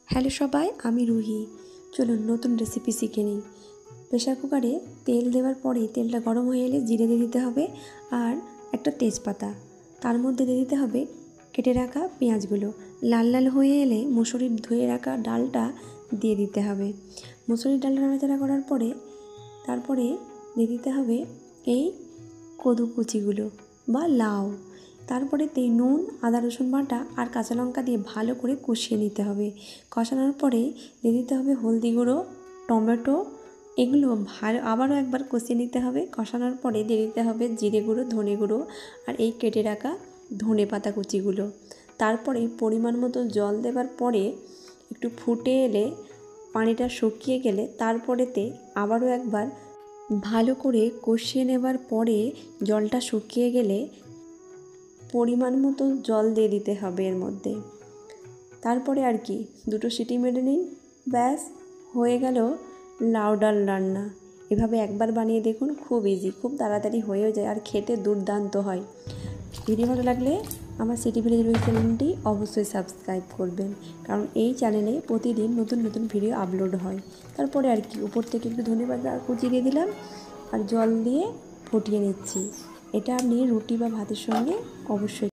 Hello সবাই, আমি রুহি। চলুন নতুন রেসিপি শিখে নিই। প্রেসার কুকারে তেল দেওয়ার পরে তেলটা গরম হয়ে এলে জিরে দিয়ে দিতে হবে আর একটা তেজপাতা। তার মধ্যে দিয়ে দিতে হবে কেটে রাখা পেঁয়াজগুলো। লাল লাল হয়ে এলে মুসুরির ধুয়ে রাখা ডালটা দিয়ে দিতে হবে। মুসুরির ডালটা নাড়াচাড়া করার পরে তারপরে দিয়ে দিতে হবে এই কদু কুচিগুলো বা লাউ। তারপরে নুন, আদা রসুন বাটা আর কাঁচা লঙ্কা দিয়ে ভালো করে কষিয়ে নিতে হবে। কষানোর পরে দিয়ে দিতে হবে হলদি গুঁড়ো, টমেটো, এগুলো ভালো আবারও একবার কষিয়ে নিতে হবে। কষানোর পরে দিয়ে দিতে হবে জিরে গুঁড়ো, ধনে গুঁড়ো আর এই কেটে রাখা ধনে পাতা কুচিগুলো। তারপরে পরিমাণ মতো জল দেওয়ার পরে একটু ফুটে এলে পানিটা শুকিয়ে গেলে তারপরেতে আবারও একবার ভালো করে কষিয়ে নেবার পরে জলটা শুকিয়ে গেলে পরিমাণ মতো জল দিয়ে দিতে হবে এর মধ্যে। তারপরে আর কি, দুটো সিটি মেরে নিন, ব্যাস হয়ে গেল লাউ ডাল রান্না। এভাবে একবার বানিয়ে দেখুন, খুব ইজি, খুব তাড়াতাড়ি হয়েও যায় আর খেতে দুর্দান্ত হয়। ভিডিও ভালো লাগলে আমার সিটি ভিলেজ রুহি চ্যানেলটি অবশ্যই সাবস্ক্রাইব করবেন, কারণ এই চ্যানেলে প্রতিদিন নতুন নতুন ভিডিও আপলোড হয়। তারপরে আর কি, উপর থেকে একটু ধনেপাতা কুচি দিয়ে দিলাম আর জল দিয়ে ফুটিয়ে নিচ্ছি। এটা আপনি রুটি বা ভাতের সঙ্গে অবশ্যই